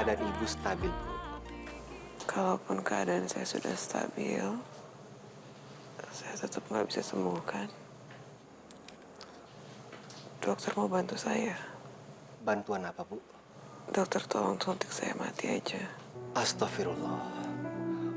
keadaan ibu stabil, Bu. Kalaupun keadaan saya sudah stabil, saya tetap nggak bisa sembuhkan. Dokter mau bantu saya. Bantuan apa, Bu? Dokter tolong suntik saya mati aja. Astagfirullah.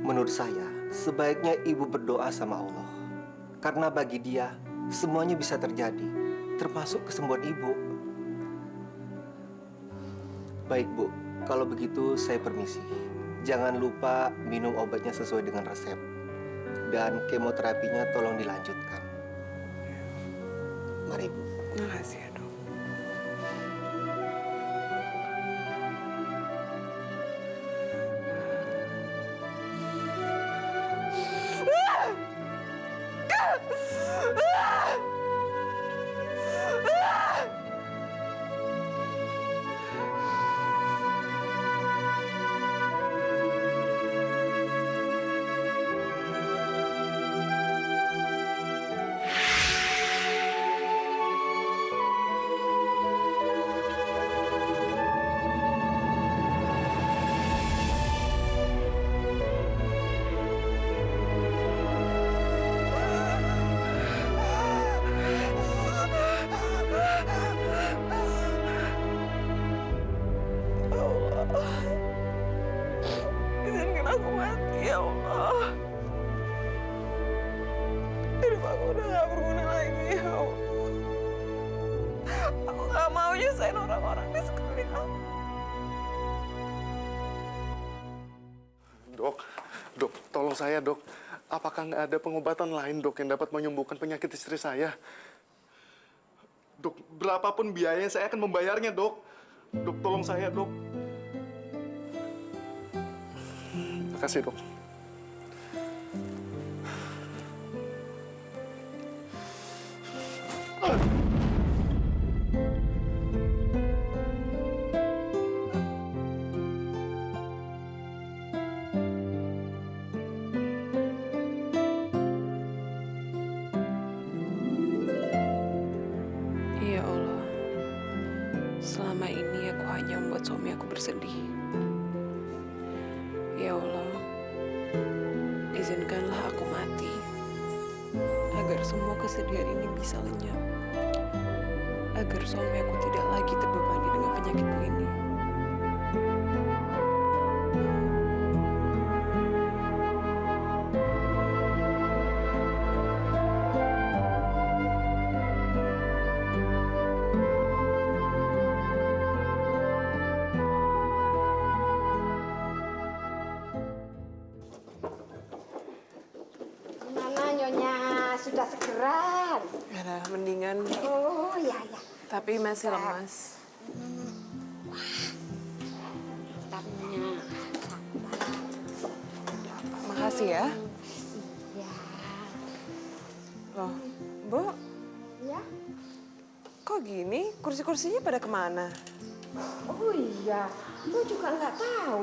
Menurut saya, sebaiknya ibu berdoa sama Allah. Karena bagi dia, semuanya bisa terjadi, termasuk kesembuhan ibu. Baik, Bu. Kalau begitu, saya permisi. Jangan lupa minum obatnya sesuai dengan resep. Dan kemoterapinya tolong dilanjutkan. Mari, Bu. Makasih ya, Dok. Izinkan aku mati, ya Allah. Hidup aku udah gak berguna lagi, ya Allah. Aku gak mau nyusahin orang-orang di sekeliling aku. Dok, tolong saya, Dok. Apakah nggak ada pengobatan lain, Dok, yang dapat menyembuhkan penyakit istri saya? Dok, berapapun biayanya saya akan membayarnya, Dok. Dok, tolong saya, Dok. Terima kasih, Dok. Ya Allah, selama ini aku hanya membuat suami aku bersedih. Ya Allah, izinkanlah aku mati, agar semua kesedihan ini bisa lenyap, agar suami aku tidak lagi terbebani dengan penyakitku ini. Gimana Nyonya? Sudah segeran? Ada mendingan, Oh, iya, iya. tapi masih lemas. Tapnya. Makasih ya. Ya. Loh, Bu, Ya? kok gini? Kursi-kursinya pada kemana? Oh iya, Bu juga nggak tahu.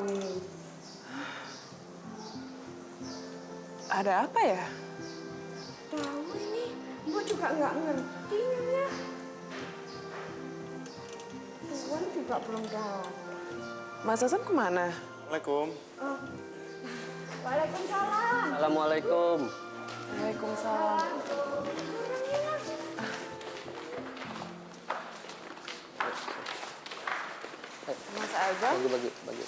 Ada apa ya? Tahu ini, Bu juga nggak ngerti ya. Tuan juga belum datang. Mas Hasan kemana? Assalamualaikum. Oh. Waalaikumsalam. Assalamualaikum. Waalaikumsalam. Mas Azam, Bagi.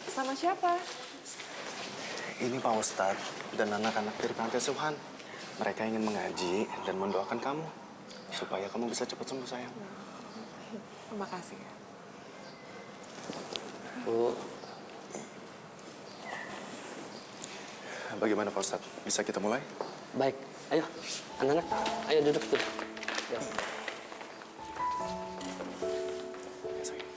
sama siapa? Ini Pak Ustadz dan anak-anak dari panti asuhan. Mereka ingin mengaji dan mendoakan kamu supaya kamu bisa cepat sembuh, sayang. Terima kasih. Bu, Bagaimana Pak Ustadz? Bisa kita mulai? baik. Ayo, anak-anak. Ayo duduk. Ya. Ya, sayang.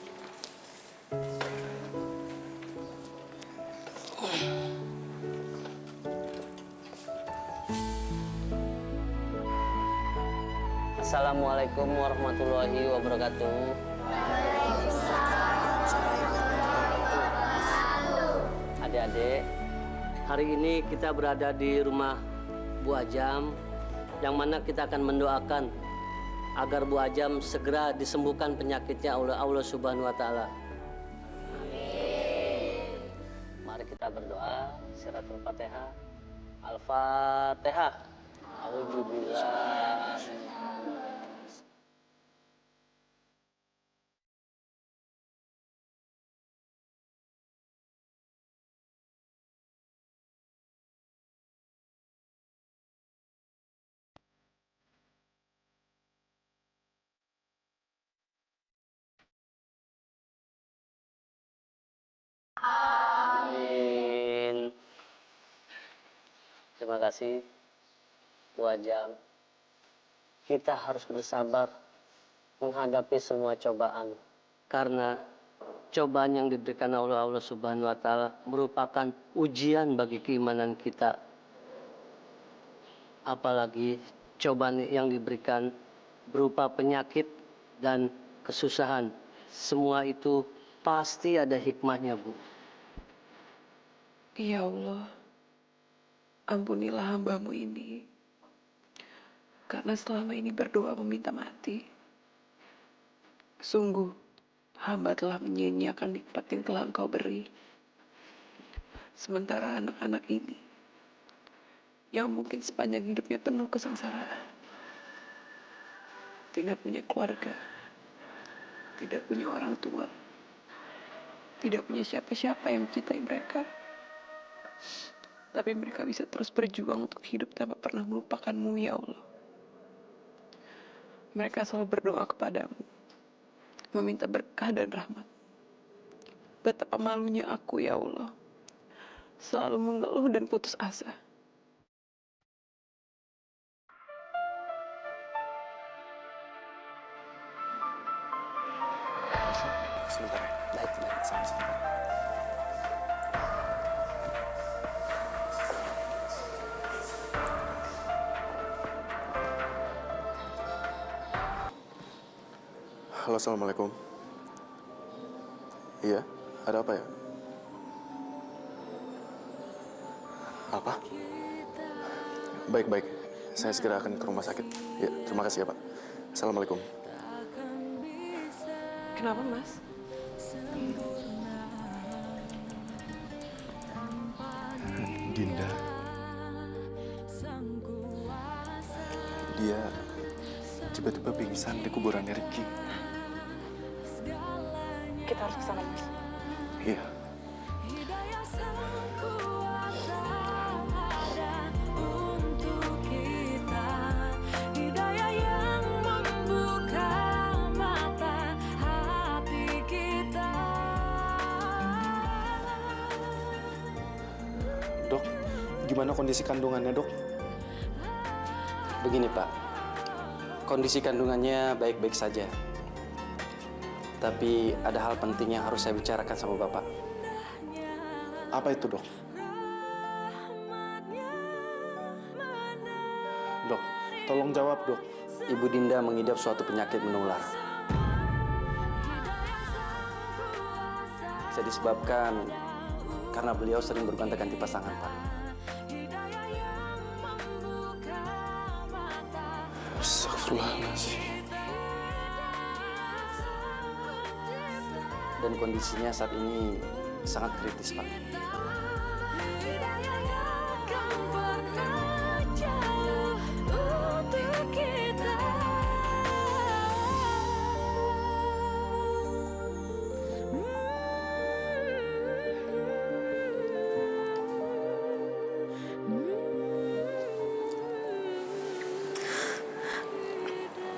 Assalamualaikum warahmatullahi wabarakatuh. Adik-adik, hari ini kita berada di rumah Bu Ajam, yang mana kita akan mendoakan agar Bu Ajam segera disembuhkan penyakitnya oleh Allah Subhanahu wa Ta'ala. kita berdoa siratul Fatihah. Al-Fatihah. Auzubillah. Amin. Terima kasih, Bu Ajam. Kita harus bersabar menghadapi semua cobaan. Karena cobaan yang diberikan Allah Subhanahu wa Ta'ala merupakan ujian bagi keimanan kita. Apalagi cobaan yang diberikan berupa penyakit dan kesusahan. Semua itu pasti ada hikmahnya, Bu. Ya Allah, ampunilah hambamu ini. Karena selama ini berdoa meminta mati. Sungguh, hamba telah menyia-nyiakan nikmat yang telah Engkau beri. Sementara anak-anak ini, yang mungkin sepanjang hidupnya penuh kesengsaraan, tidak punya keluarga, tidak punya orang tua, tidak punya siapa-siapa yang mencintai mereka. Tapi mereka bisa terus berjuang untuk hidup tanpa pernah melupakan-Mu, ya Allah. Mereka selalu berdoa kepadamu, meminta berkah dan rahmat. Betapa malunya aku, ya Allah, selalu mengeluh dan putus asa. Sebentar ya. Baik, baik. Sebentar. Halo, assalamualaikum. Iya, ada apa ya? Apa? Baik-baik, saya segera akan ke rumah sakit. Ya, terima kasih ya Pak. Assalamualaikum. Kenapa, Mas? Dinda. Dia tiba-tiba pingsan di kuburan Ricky. Kita harus ke sana, Mas. Iya. Dok, gimana kondisi kandungannya, Dok? Begini Pak, kondisi kandungannya baik-baik saja. Tapi ada hal penting yang harus saya bicarakan sama Bapak. Apa itu, Dok? Dok, tolong jawab, Dok. Ibu Dinda mengidap suatu penyakit menular. Bisa disebabkan karena beliau sering bergonta-ganti pasangan, Pak. Astagfirullahaladzim. Dan kondisinya saat ini sangat kritis, Pak.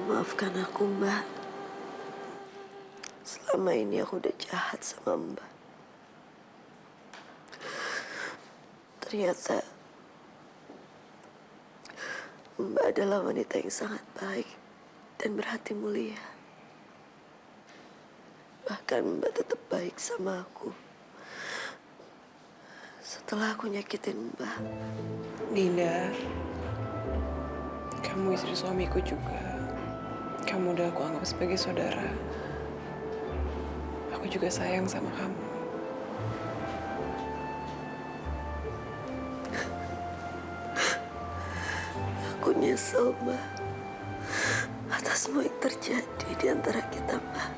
Maafkan aku, Mbak. Selama ini aku udah jahat sama Mbak. Ternyata Mbak adalah wanita yang sangat baik dan berhati mulia. Bahkan Mbak tetap baik sama aku. Setelah aku nyakitin Mbak. Dinda, kamu istri suamiku juga. Kamu udah aku anggap sebagai saudara. Aku juga sayang sama kamu. Aku nyesel, Mbak, atas semua yang terjadi di antara kita, Mbak.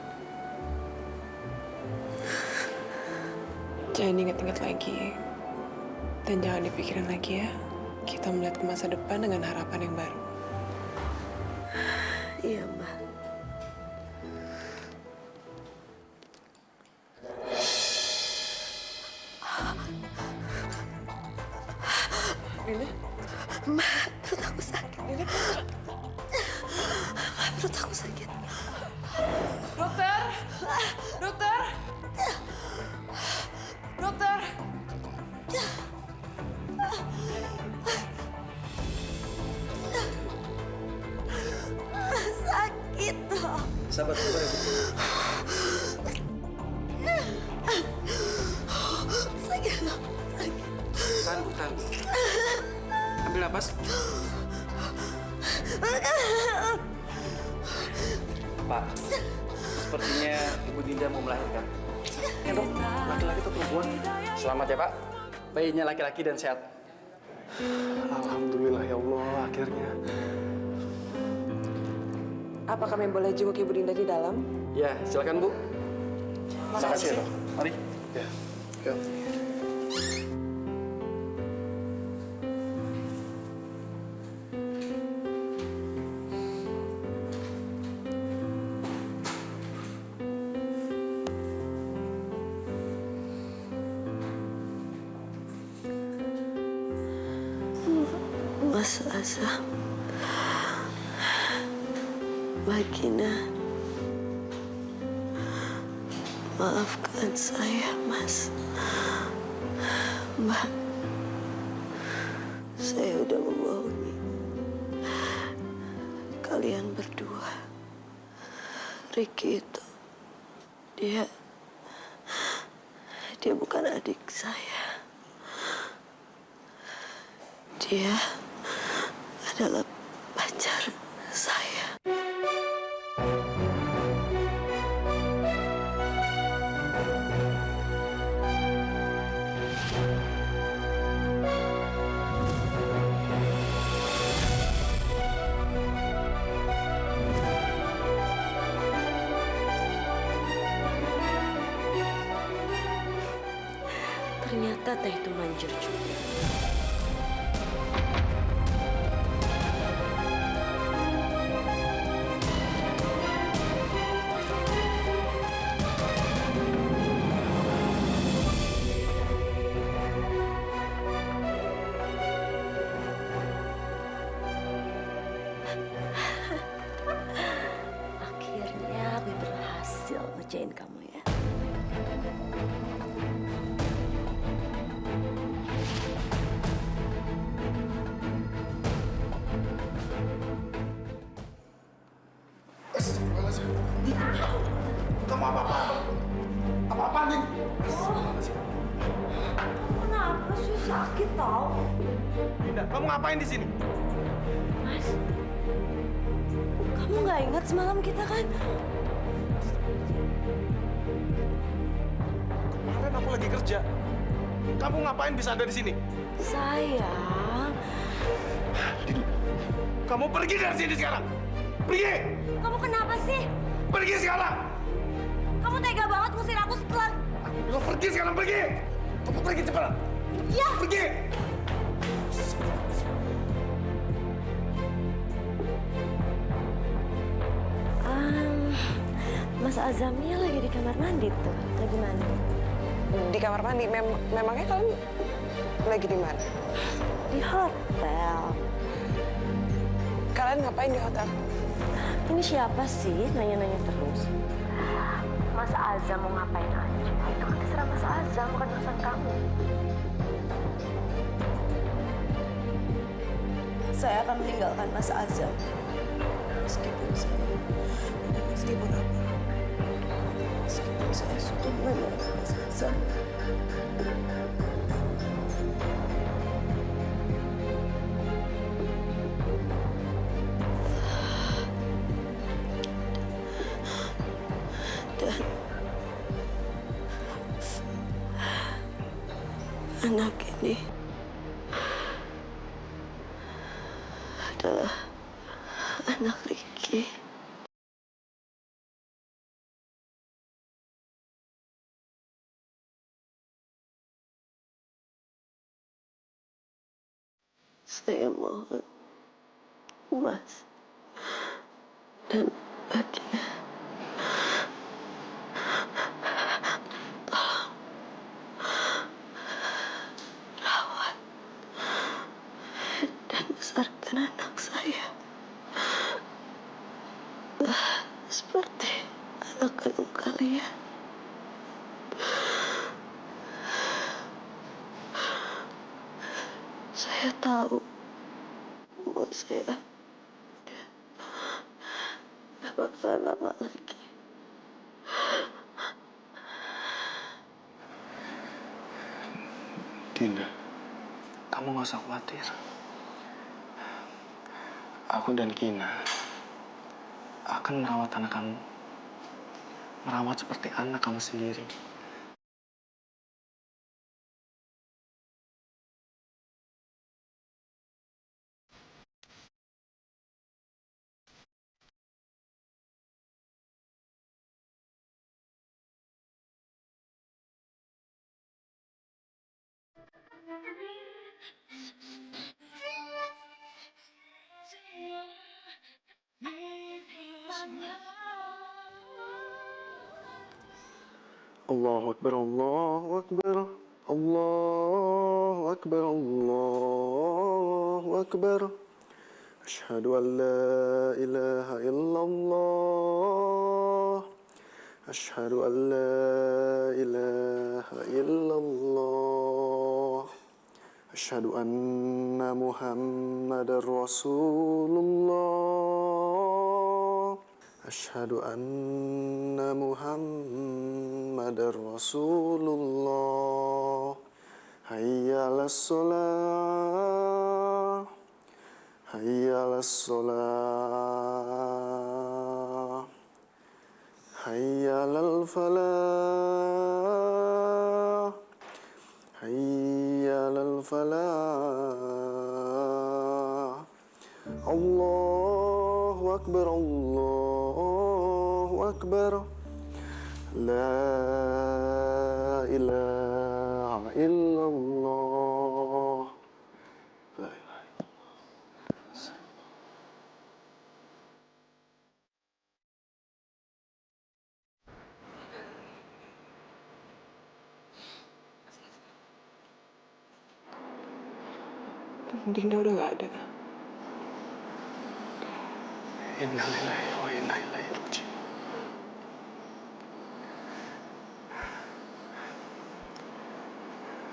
Jangan ingat-ingat lagi. Dan jangan dipikirin lagi ya. Kita melihat ke masa depan dengan harapan yang baru. Iya, Mbak. Lina, Mbak, perut aku sakit. Lina, Mbak, perut aku sakit. dokter, dokter, dokter. Sakit dong. Sabar, sabar ya, Bu. Sakit dong. Sakit. Tahan, Bu, tahan. Ambil napas. Pak, sepertinya Ibu Dinda mau melahirkan. Ya dok, laki-laki atau perempuan? Selamat ya Pak. Bayinya laki-laki dan sehat. Alhamdulillah ya Allah, akhirnya. Apa kami boleh jenguk Ibu Dinda di dalam? Ya, silakan Bu. Makasih ya dok. Mari. Ya, yuk. Mas Azam. Mbak Gina. Maafkan saya, Mas. Mbak. Saya udah membohongi kalian berdua. Ricky itu, dia bukan adik saya. Dia adalah pacar saya. Ternyata teh itu manjur juga. Akhirnya gue berhasil ngerjain kamu ya. Kamu apa-apa? Apa-apa nih? Kenapa sih sakit tau? Dinda, kamu ngapain di sini? Mas, kamu nggak ingat semalam kita kan? Kemarin aku lagi kerja. Kamu ngapain bisa ada di sini? Sayang, Kamu pergi dari sini sekarang. Pergi! kamu kenapa sih? Pergi sekarang! Kamu tega banget ngusir aku setelah... Aku bilang pergi sekarang, pergi! Kamu pergi cepat! Ya! Pergi! Mas Azamnya lagi di kamar mandi tuh. Lagi mandi. Di kamar mandi. Memangnya kalian lagi di mana? Di hotel. Kalian ngapain di hotel? Ini siapa sih nanya-nanya terus? Mas Azam mau ngapain aja. Itu kan terserah Mas Azam, bukan urusan kamu. Saya akan meninggalkan Mas Azam. Meskipun apa? Meskipun saya sudah meninggalkan Mas Azam. Dan anak ini adalah anak Ricky. Saya mohon, Mas dan Nadia, rawat dan besarkan anak saya seperti anak kandung kalian. Saya tahu bahwa saya gak bakal lama lagi. Dinda, kamu gak usah khawatir. Aku dan Kina akan merawat anak kamu. Merawat seperti anak kamu sendiri. Allahu Akbar, Allahu Akbar, Allahu Akbar, Allahu Akbar. Asyhadu an la ilaha illallah. Asyhadu an la ilaha illallah. Asyhadu anna Muhammadar Rasulullah. Asyhadu anna Muhammadar Rasulullah. Hayya 'alas shalah. Hayya 'alas shalah. Hayya 'alal falah. Hayya 'alal falah. Allahu Akbar, Allahu Akbar. La ilaha illallah. La ilaha illallah. Dinda udah gak ada. Inna lillahi wa inna ilaihi raji'un.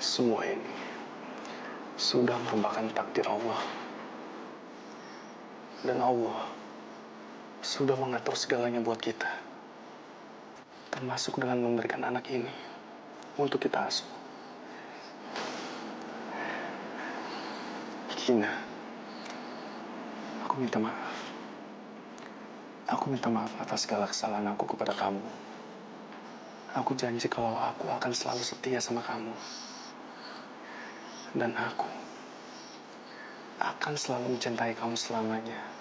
Semua ini sudah merupakan takdir Allah. Dan Allah sudah mengatur segalanya buat kita. Termasuk dengan memberikan anak ini untuk kita asuh. Kina, aku minta maaf. Aku minta maaf atas segala kesalahan aku kepada kamu. Aku janji kalau aku akan selalu setia sama kamu. Dan aku akan selalu mencintai kamu selamanya.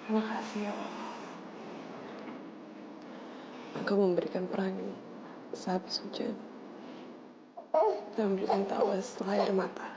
Terima kasih ya Allah. Engkau memberikan pelangi saat hujan dan memberikan tawa setelah air mata.